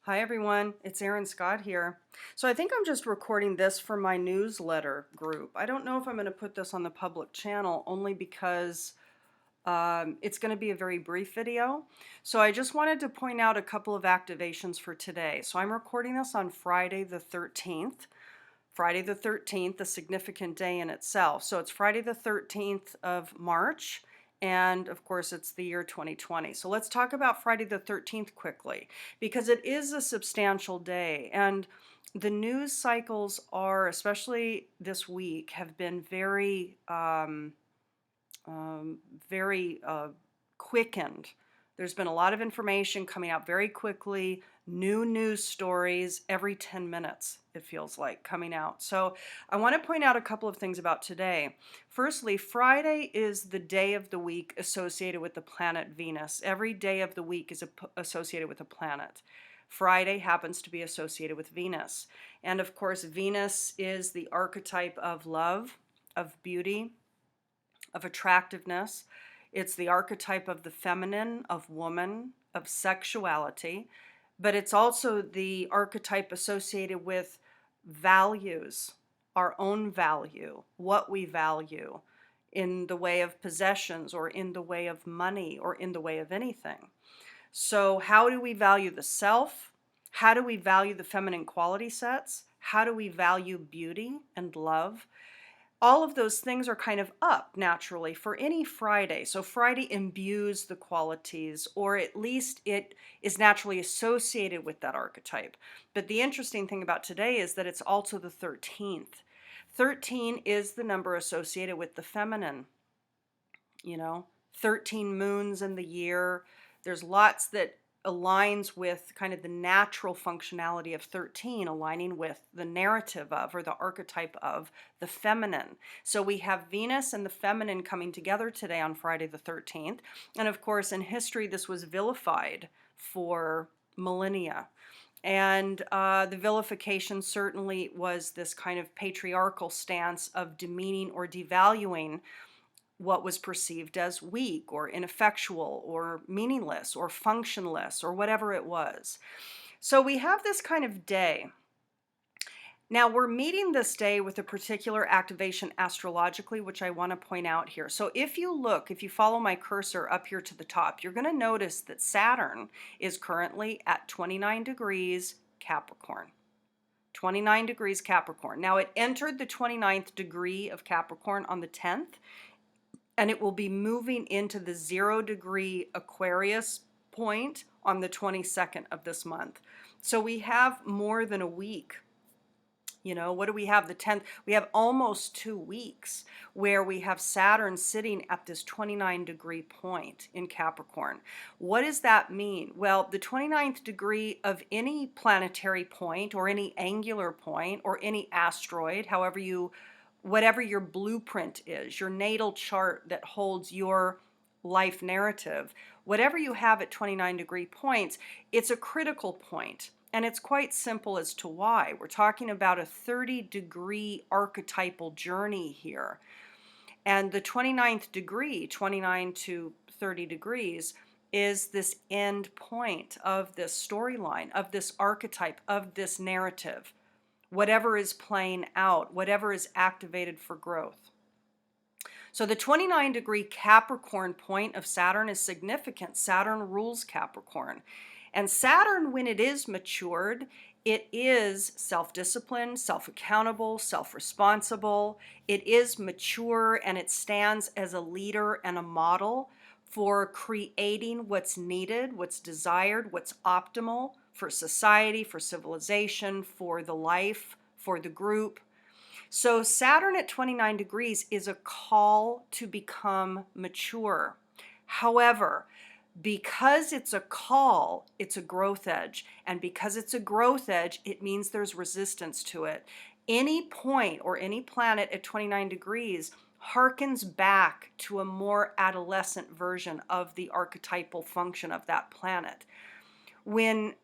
Hi everyone, it's Erin Scott here. So I think I'm just recording this for my newsletter group. I don't know if I'm going to put this on the public channel only because it's going to be a very brief video. So I just wanted to point out a couple of activations for today. So I'm recording this on Friday the 13th. Friday the 13th, a significant day in itself. So it's Friday the 13th of March. And of course, it's the year 2020. So let's talk about Friday the 13th quickly, because it is a substantial day. And the news cycles are, especially this week, have been very quickened. There's been a lot of information coming out very quickly, new news stories every 10 minutes, it feels like, coming out. So I want to point out a couple of things about today. Firstly, Friday is the day of the week associated with the planet Venus. Every day of the week is associated with a planet. Friday happens to be associated with Venus. And of course, Venus is the archetype of love, of beauty, of attractiveness. It's the archetype of the feminine, of woman, of sexuality, but it's also the archetype associated with values, our own value, what we value in the way of possessions or in the way of money or in the way of anything. So how do we value the self? How do we value the feminine quality sets? How do we value beauty and love? All of those things are kind of up naturally for any Friday. So Friday imbues the qualities, or at least it is naturally associated with that archetype. But the interesting thing about today is that it's also the 13th. 13 is the number associated with the feminine, 13 moons in the year. There's lots that aligns with kind of the natural functionality of 13, aligning with the narrative of, or the archetype of, the feminine. So we have Venus and the feminine coming together today on Friday the 13th. And of course, in history, this was vilified for millennia. And the vilification certainly was this kind of patriarchal stance of demeaning or devaluing what was perceived as weak or ineffectual or meaningless or functionless or whatever it was. So we have this kind of day. Now we're meeting this day with a particular activation astrologically, which I want to point out here. So if you follow my cursor up here to the top, you're going to notice that Saturn is currently at 29 degrees Capricorn. 29 degrees Capricorn. Now it entered the 29th degree of Capricorn on the 10th. And it will be moving into the 0 degree Aquarius point on the 22nd of this month. So we have more than a week. What do we have? The 10th, we have almost 2 weeks where we have Saturn sitting at this 29 degree point in Capricorn. What does that mean? Well, the 29th degree of any planetary point or any angular point or any asteroid, whatever your blueprint is, your natal chart that holds your life narrative, whatever you have at 29 degree points, it's a critical point. And it's quite simple as to why. We're talking about a 30-degree archetypal journey here. And the 29th degree, 29 to 30 degrees, is this end point of this storyline, of this archetype, of this narrative. Whatever is playing out, whatever is activated for growth. So the 29 degree Capricorn point of Saturn is significant. Saturn rules Capricorn. And Saturn, when it is matured, it is self-disciplined, self-accountable, self-responsible. It is mature and it stands as a leader and a model for creating what's needed, what's desired, what's optimal for society, for civilization, for the life, for the group. So Saturn at 29 degrees is a call to become mature. However, because it's a call, it's a growth edge. And because it's a growth edge, it means there's resistance to it. Any point or any planet at 29 degrees harkens back to a more adolescent version of the archetypal function of that planet. When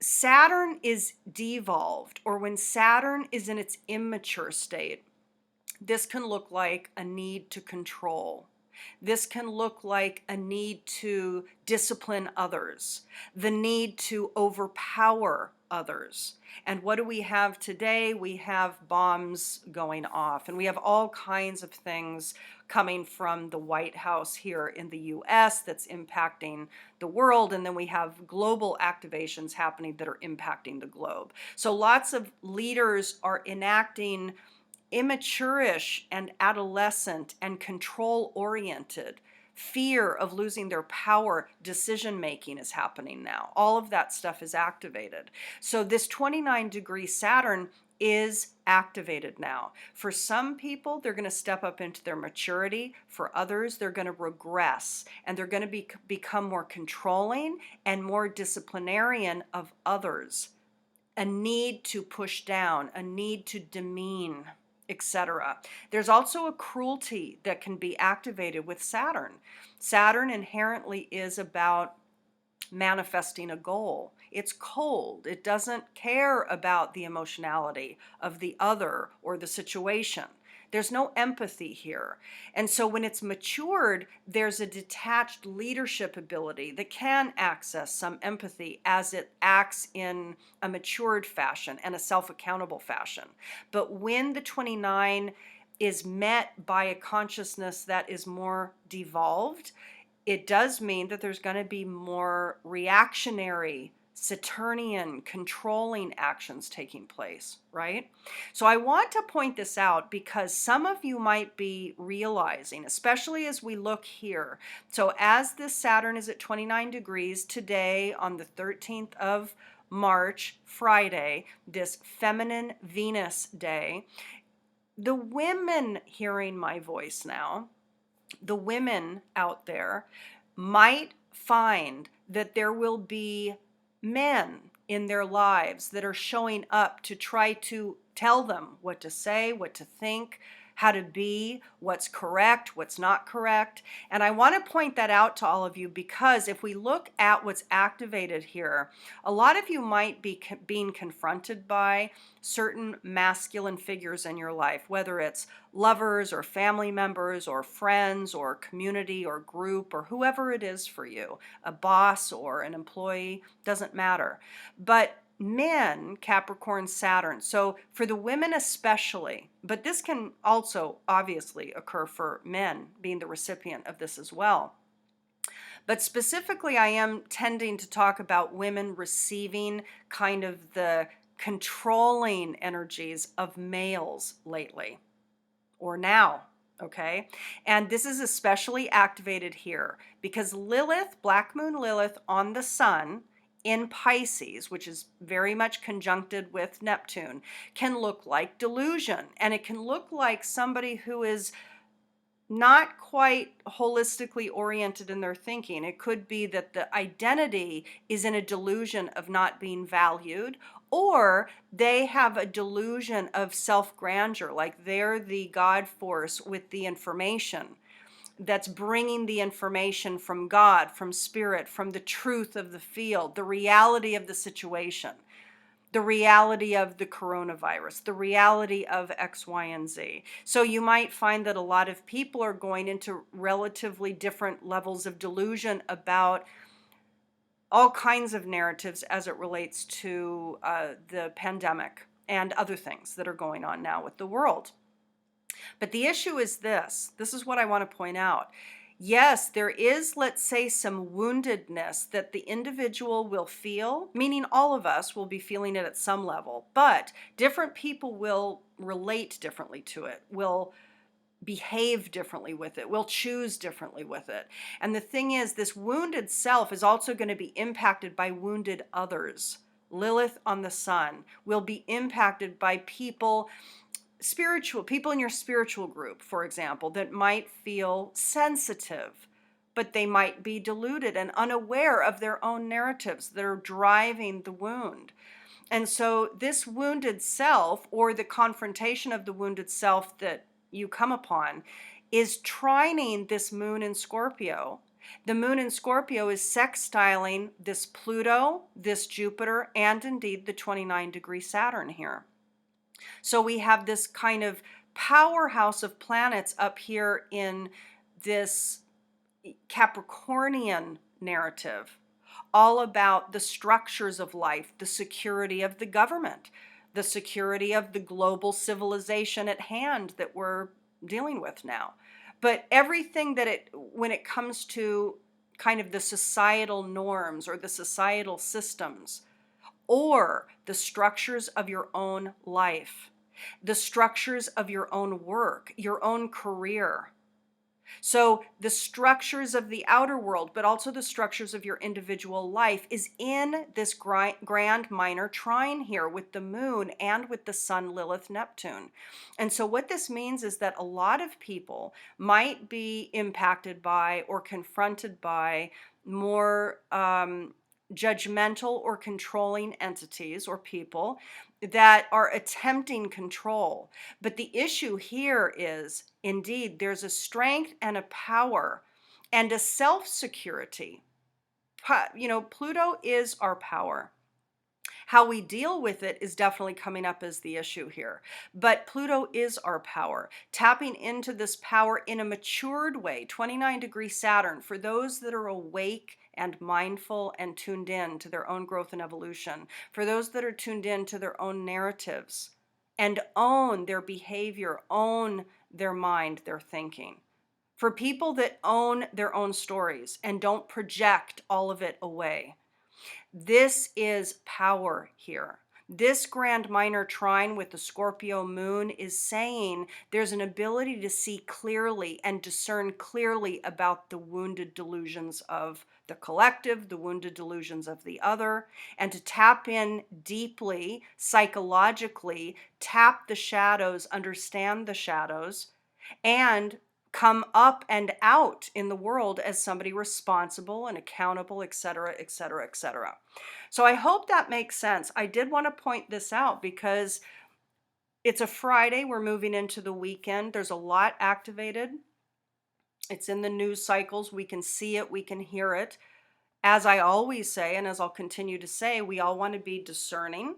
Saturn is devolved, or when Saturn is in its immature state, this can look like a need to control. This can look like a need to discipline others, the need to overpower others. And what do we have today? We have bombs going off, and we have all kinds of things coming from the White House here in the US that's impacting the world. And then we have global activations happening that are impacting the globe. So lots of leaders are enacting immaturish and adolescent and control oriented. Fear of losing their power, decision making is happening now. All of that stuff is activated. So this 29-degree Saturn is activated now. For some people, they're going to step up into their maturity. For others, they're going to regress, and they're going to become more controlling and more disciplinarian of others. A need to push down, a need to demean, etc. There's also a cruelty that can be activated with Saturn. Saturn inherently is about manifesting a goal. It's cold. It doesn't care about the emotionality of the other or the situation. There's no empathy here. And so when it's matured, there's a detached leadership ability that can access some empathy as it acts in a matured fashion and a self-accountable fashion. But when the 29 is met by a consciousness that is more devolved, it does mean that there's going to be more reactionary, Saturnian, controlling actions taking place, right? So I want to point this out because some of you might be realizing, especially as we look here. So as this Saturn is at 29 degrees today on the 13th of March, Friday, this feminine Venus day, the women hearing my voice now, the women out there might find that there will be men in their lives that are showing up to try to tell them what to say, what to think, how to be, what's correct, what's not correct. And I want to point that out to all of you because if we look at what's activated here, a lot of you might be being confronted by certain masculine figures in your life, whether it's lovers or family members or friends or community or group or whoever it is for you, a boss or an employee, doesn't matter. But men, Capricorn, Saturn. So for the women especially, but this can also obviously occur for men being the recipient of this as well. But specifically, I am tending to talk about women receiving kind of the controlling energies of males lately or now. Okay. And this is especially activated here because Lilith, Black Moon Lilith on the sun, in Pisces, which is very much conjuncted with Neptune, can look like delusion. And it can look like somebody who is not quite holistically oriented in their thinking. It could be that the identity is in a delusion of not being valued, or they have a delusion of self-grandeur, like they're the God force with the information that's bringing the information from God, from spirit, from the truth of the field, the reality of the situation, the reality of the coronavirus, the reality of X, Y, and Z. So you might find that a lot of people are going into relatively different levels of delusion about all kinds of narratives as it relates to the pandemic and other things that are going on now with the world. But the issue is this is what I want to point out. Yes, there is, let's say, some woundedness that the individual will feel, meaning all of us will be feeling it at some level, but different people will relate differently to it, will behave differently with it, will choose differently with it. And the thing is, this wounded self is also going to be impacted by wounded others. Lilith on the sun will be impacted by people in your spiritual group, for example, that might feel sensitive, but they might be deluded and unaware of their own narratives that are driving the wound. And so this wounded self, or the confrontation of the wounded self that you come upon, is trining this moon in Scorpio. The moon in Scorpio is sextiling this Pluto, this Jupiter, and indeed the 29-degree Saturn here. So we have this kind of powerhouse of planets up here in this Capricornian narrative, all about the structures of life, the security of the government, the security of the global civilization at hand that we're dealing with now. But everything when it comes to kind of the societal norms or the societal systems, or the structures of your own life, the structures of your own work, your own career. So the structures of the outer world, but also the structures of your individual life, is in this grand minor trine here with the moon and with the sun, Lilith, Neptune. And so what this means is that a lot of people might be impacted by or confronted by more judgmental or controlling entities or people that are attempting control. But the issue here is, indeed, there's a strength and a power and a self-security. Pluto is our power. How we deal with it is definitely coming up as the issue here. But Pluto is our power. Tapping into this power in a matured way, 29-degree Saturn, for those that are awake and mindful and tuned in to their own growth and evolution, for those that are tuned in to their own narratives and own their behavior, own their mind, their thinking. For people that own their own stories and don't project all of it away. This is power here. This grand minor trine with the Scorpio moon is saying there's an ability to see clearly and discern clearly about the wounded delusions of the collective, the wounded delusions of the other, and to tap in deeply, psychologically, tap the shadows, understand the shadows, and come up and out in the world as somebody responsible and accountable, etc., etc., etc. So I hope that makes sense. I did want to point this out because it's a Friday. We're moving into the weekend. There's a lot activated. It's in the news cycles. We can see it. We can hear it. As I always say, and as I'll continue to say, we all want to be discerning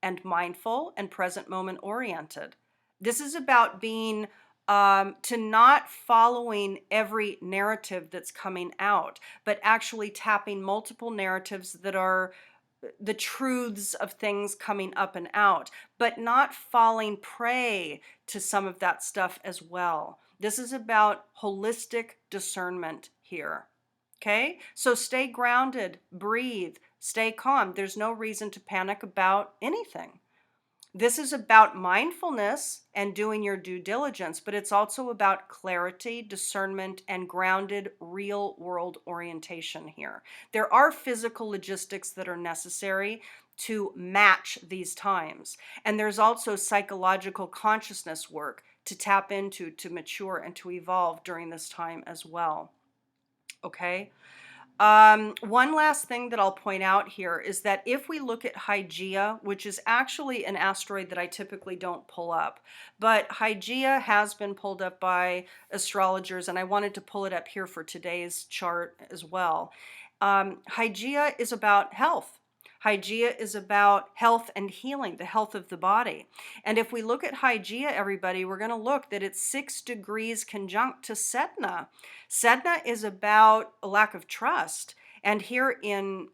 and mindful and present moment oriented. This is about being to not following every narrative that's coming out, but actually tapping multiple narratives that are the truths of things coming up and out, but not falling prey to some of that stuff as well. This is about holistic discernment here. Okay, so stay grounded, breathe, stay calm. There's no reason to panic about anything. This is about mindfulness and doing your due diligence, but it's also about clarity, discernment, and grounded real world orientation here. There are physical logistics that are necessary to match these times. And there's also psychological consciousness work to tap into, to mature, and to evolve during this time as well. Okay? One last thing that I'll point out here is that if we look at Hygeia, which is actually an asteroid that I typically don't pull up, but Hygeia has been pulled up by astrologers, and I wanted to pull it up here for today's chart as well. Hygeia is about health. Hygeia is about health and healing, the health of the body. And if we look at Hygeia, everybody, we're going to look that it's 6 degrees conjunct to Sedna. Sedna is about a lack of trust. And here in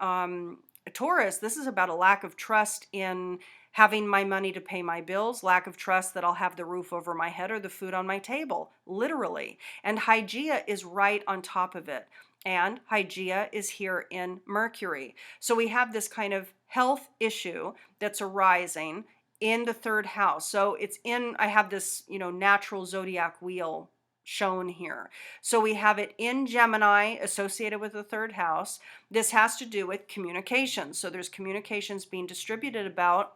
Taurus, this is about a lack of trust in having my money to pay my bills, lack of trust that I'll have the roof over my head or the food on my table, literally. And Hygeia is right on top of it. And Hygeia is here in Mercury. So we have this kind of health issue that's arising in the 3rd house. So it's in, I have this, natural zodiac wheel shown here. So we have it in Gemini associated with the 3rd house. This has to do with communications. So there's communications being distributed about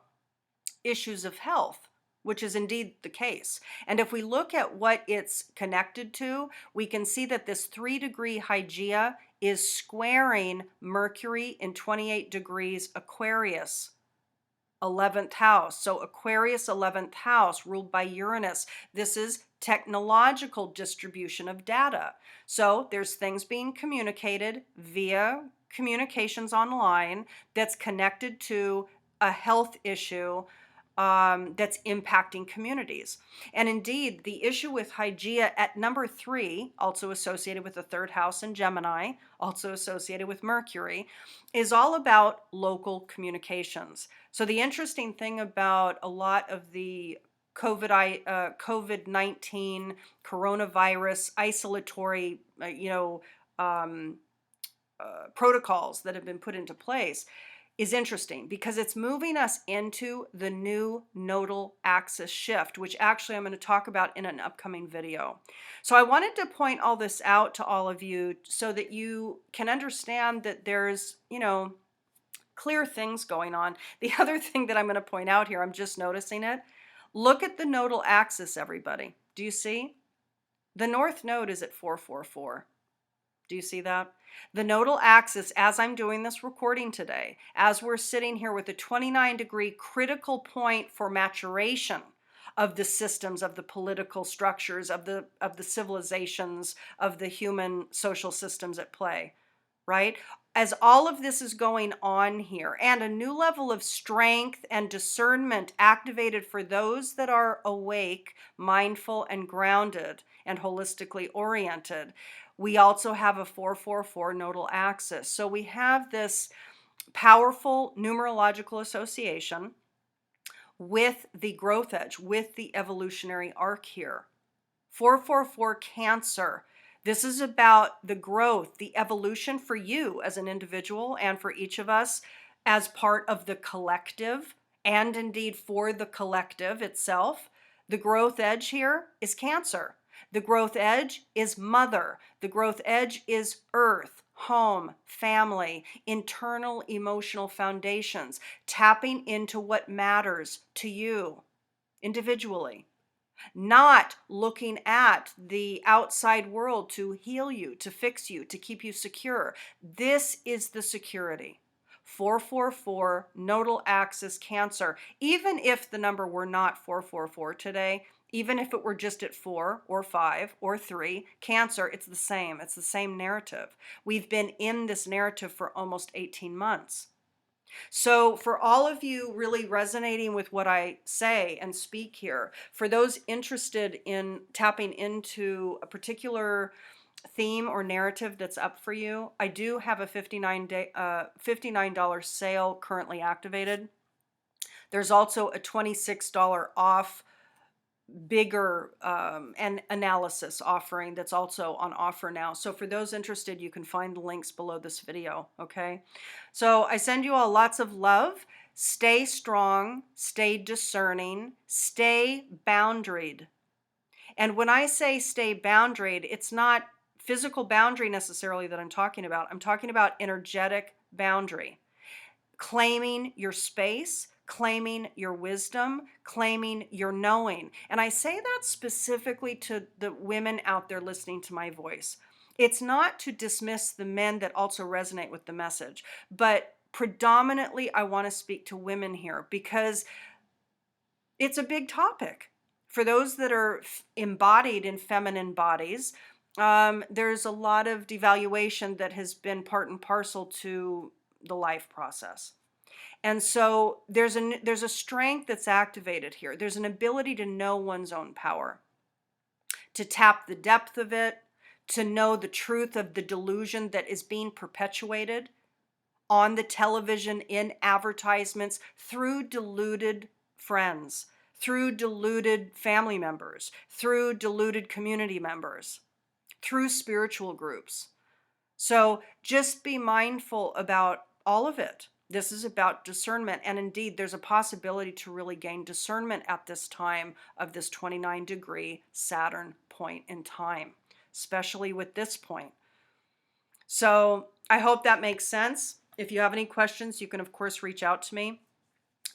issues of health, which is indeed the case. And if we look at what it's connected to, we can see that this 3-degree Hygeia is squaring Mercury in 28 degrees Aquarius, 11th house. So Aquarius 11th house ruled by Uranus. This is technological distribution of data. So there's things being communicated via communications online that's connected to a health issue that's impacting communities. And indeed, the issue with Hygeia at number 3, also associated with the third house in Gemini, also associated with Mercury, is all about local communications. So the interesting thing about a lot of the COVID-19 coronavirus isolatory, protocols that have been put into place is interesting because it's moving us into the new nodal axis shift, which actually I'm going to talk about in an upcoming video. So I wanted to point all this out to all of you so that you can understand that there's, clear things going on. The other thing that I'm going to point out here, I'm just noticing it. Look at the nodal axis, everybody. Do you see? The north node is at 444. Do you see that? The nodal axis, as I'm doing this recording today, as we're sitting here with a 29-degree critical point for maturation of the systems, of the political structures, of the civilizations, of the human social systems at play, right? As all of this is going on here, and a new level of strength and discernment activated for those that are awake, mindful, and grounded, and holistically oriented, we also have a 444 nodal axis. So we have this powerful numerological association with the growth edge, with the evolutionary arc here. 444 Cancer. This is about the growth, the evolution for you as an individual and for each of us as part of the collective, and indeed for the collective itself. The growth edge here is Cancer. The growth edge is mother. The growth edge is earth, home, family, internal emotional foundations, tapping into what matters to you individually. Not looking at the outside world to heal you, to fix you, to keep you secure. This is the security. 444 nodal axis Cancer. Even if the number were not 444 today, even if it were just at 4 or 5 or 3, Cancer, it's the same. It's the same narrative. We've been in this narrative for almost 18 months. So for all of you really resonating with what I say and speak here, for those interested in tapping into a particular theme or narrative that's up for you, I do have a $59 sale currently activated. There's also a $26 off bigger and analysis offering that's also on offer now. So for those interested, you can find the links below this video, okay? So I send you all lots of love. Stay strong, stay discerning, stay boundaried. And when I say stay boundaried, it's not physical boundary necessarily that I'm talking about. I'm talking about energetic boundary. Claiming your space, claiming your wisdom, claiming your knowing. And I say that specifically to the women out there listening to my voice. It's not to dismiss the men that also resonate with the message, but predominantly I want to speak to women here because it's a big topic. For those that are embodied in feminine bodies, there's a lot of devaluation that has been part and parcel to the life process. And so there's a strength that's activated here. There's an ability to know one's own power, to tap the depth of it, to know the truth of the delusion that is being perpetuated on the television, in advertisements, through deluded friends, through deluded family members, through deluded community members, through spiritual groups. So just be mindful about all of it. This is about discernment. And indeed, there's a possibility to really gain discernment at this time of this 29-degree Saturn point in time, especially with this point. So I hope that makes sense. If you have any questions, you can, of course, reach out to me.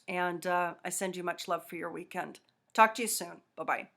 And I send you much love for your weekend. Talk to you soon. Bye-bye.